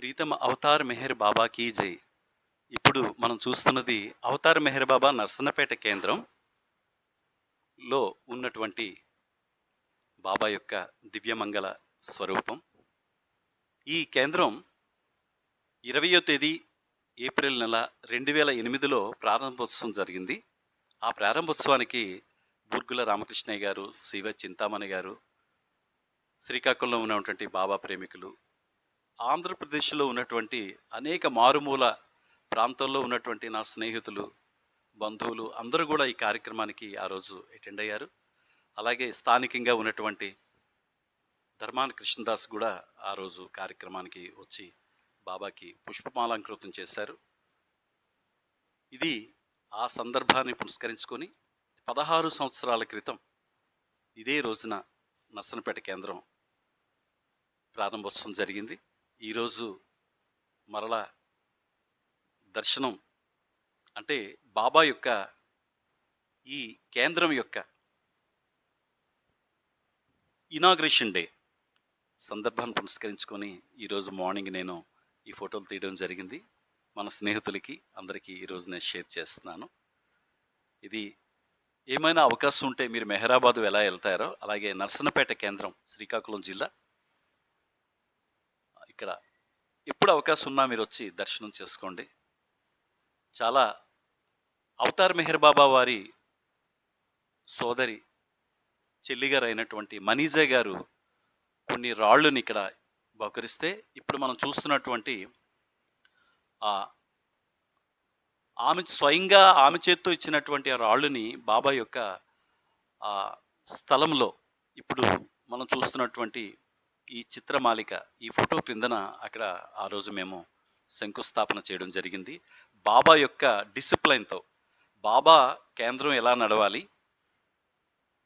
ప్రీతమ అవతార్ మెహర్ బాబా కీ జై. ఇప్పుడు మనం చూస్తున్నది అవతార్ మెహర్ బాబా నర్సన్నపేట కేంద్రంలో ఉన్నటువంటి బాబా యొక్క దివ్యమంగళ స్వరూపం. ఈ కేంద్రం 20వ తేదీ ఏప్రిల్ నెల 2008లో ప్రారంభోత్సవం జరిగింది. ఆ ప్రారంభోత్సవానికి బూర్గుల రామకృష్ణయ్య గారు, శివ చింతామణి గారు, శ్రీకాకుళంలో ఉన్నటువంటి బాబా ప్రేమికులు, ఆంధ్రప్రదేశ్లో ఉన్నటువంటి అనేక మారుమూల ప్రాంతంలో ఉన్నటువంటి నా స్నేహితులు, బంధువులు అందరూ కూడా ఈ కార్యక్రమానికి ఆ రోజు అటెండ్ అయ్యారు. అలాగే స్థానికంగా ఉన్నటువంటి ధర్మాన కృష్ణదాస్ కూడా ఆ రోజు కార్యక్రమానికి వచ్చి బాబాకి పుష్పమాలంకృతం చేశారు. ఇది ఆ సందర్భాన్ని పురస్కరించుకొని 16 సంవత్సరాల క్రితం ఇదే రోజున నర్సన్నపేట కేంద్రం ప్రారంభోత్సవం జరిగింది. ఈరోజు మరలా దర్శనం అంటే బాబా యొక్క ఈ కేంద్రం యొక్క ఇనాగ్రేషన్ డే సందర్భాన్ని పురస్కరించుకొని ఈరోజు మార్నింగ్ నేను ఈ ఫోటోలు తీయడం జరిగింది. మన స్నేహితులకి అందరికీ ఈరోజు నేను షేర్ చేస్తున్నాను. ఇది ఏమైనా అవకాశం ఉంటే మీరు మెహరాబాదు ఎలా వెళ్తారో అలాగే నర్సన్నపేట కేంద్రం శ్రీకాకుళం జిల్లా ఇక్కడ ఎప్పుడు అవకాశం ఉన్నా మీరు వచ్చి దర్శనం చేసుకోండి. చాలా అవతార్ మెహర్ బాబా వారి సోదరి చెల్లిగారు అయినటువంటి మనీజా గారు కొన్ని రాళ్ళని ఇక్కడ బహుకరిస్తే ఇప్పుడు మనం చూస్తున్నటువంటి ఆమె స్వయంగా ఆమె చేత్తో ఇచ్చినటువంటి ఆ రాళ్ళని బాబా యొక్క ఆ స్థలంలో ఇప్పుడు మనం చూస్తున్నటువంటి ఈ చిత్రమాలిక ఈ ఫోటో క్రిందన అక్కడ ఆ రోజు మేము శంకుస్థాపన చేయడం జరిగింది. బాబా యొక్క డిసిప్లైన్తో బాబా కేంద్రం ఎలా నడవాలి,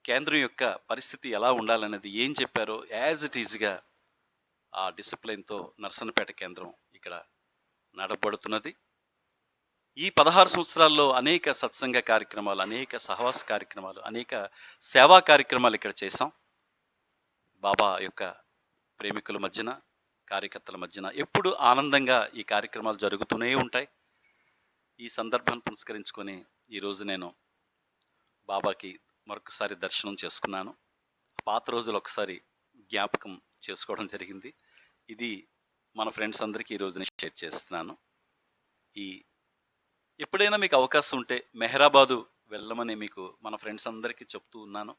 కేంద్రం యొక్క పరిస్థితి ఎలా ఉండాలనేది ఏం చెప్పారో యాజ్ ఇట్ ఈజ్గా ఆ డిసిప్లైన్తో నర్సన్నపేట కేంద్రం ఇక్కడ నడపబడుతున్నది. ఈ 16 సంవత్సరాల్లో అనేక సత్సంగ కార్యక్రమాలు, అనేక సహవాస కార్యక్రమాలు, అనేక సేవా కార్యక్రమాలు ఇక్కడ చేశాం. బాబా యొక్క ప్రేమికుల మధ్యన, కార్యకర్తల మధ్యన ఎప్పుడు ఆనందంగా ఈ కార్యక్రమాలు జరుగుతూనే ఉంటాయి. ఈ సందర్భాన్ని పురస్కరించుకొని ఈరోజు నేను బాబాకి మరొకసారి దర్శనం చేసుకున్నాను. పాత రోజులు ఒకసారి జ్ఞాపకం చేసుకోవడం జరిగింది. ఇది మన ఫ్రెండ్స్ అందరికీ ఈరోజు నేను షేర్ చేస్తున్నాను. ఎప్పుడైనా మీకు అవకాశం ఉంటే మెహరాబాదు వెళ్ళమని మీకు మన ఫ్రెండ్స్ అందరికీ చెప్తూ ఉన్నాను.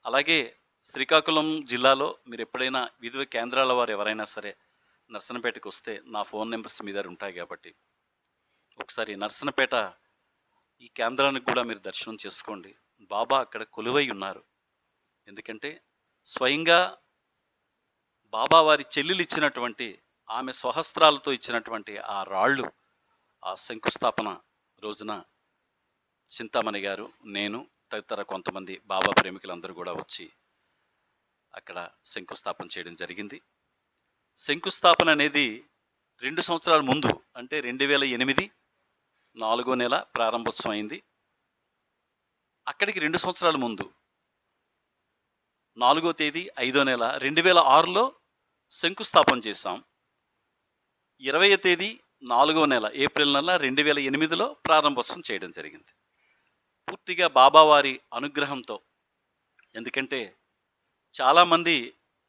అలాగే శ్రీకాకుళం జిల్లాలో మీరు ఎప్పుడైనా వివిధ కేంద్రాల వారు ఎవరైనా సరే నర్సన్నపేటకు వస్తే నా ఫోన్ నెంబర్స్ మీ దగ్గర ఉంటాయి కాబట్టి ఒకసారి నర్సన్నపేట ఈ కేంద్రానికి కూడా మీరు దర్శనం చేసుకోండి. బాబా అక్కడ కొలువై ఉన్నారు. ఎందుకంటే స్వయంగా బాబా వారి చెల్లెలు ఇచ్చినటువంటి, ఆమె స్వహస్త్రాలతో ఇచ్చినటువంటి ఆ రాళ్ళు ఆ శంకుస్థాపన రోజున చింతామణి గారు, నేను తదితర కొంతమంది బాబా ప్రేమికులందరూ కూడా వచ్చి అక్కడ శంకుస్థాపన చేయడం జరిగింది. శంకుస్థాపన అనేది 2 సంవత్సరాల ముందు అంటే 2008 4వ నెల ప్రారంభోత్సవం అయింది. అక్కడికి 2 సంవత్సరాల ముందు 4వ తేదీ 5వ నెల 2006లో శంకుస్థాపన చేశాం. 20వ తేదీ 4వ నెల ఏప్రిల్ నెల 2008లో ప్రారంభోత్సవం చేయడం జరిగింది. పూర్తిగా బాబావారి అనుగ్రహంతో. ఎందుకంటే చాలామంది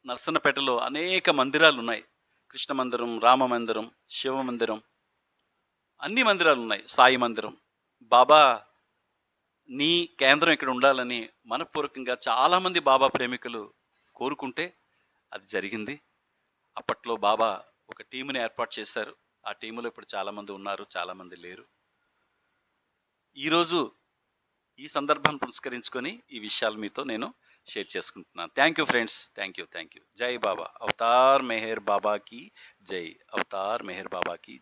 నర్సన్నపేటలో అనేక మందిరాలు ఉన్నాయి. కృష్ణ మందిరం, రామ మందిరం, శివ మందిరం, అన్ని మందిరాలు ఉన్నాయి, సాయి మందిరం. బాబా నీ కేంద్రం ఇక్కడ ఉండాలని మనపూర్వకంగా చాలామంది బాబా ప్రేమికులు కోరుకుంటే అది జరిగింది. అప్పట్లో బాబా ఒక టీముని ఏర్పాటు చేశారు. ఆ టీములో ఇప్పుడు చాలామంది ఉన్నారు, చాలామంది లేరు. ఈరోజు ఈ సందర్భాన్ని పురస్కరించుకొని ఈ విషయాలు మీతో నేను షేర్ చేసుకుంటున్నాను. Thank you friends, thank you. జై బాబా. అవతార్ మెహర్ బాబా की जय. అవతార్ మెహర్ బాబా की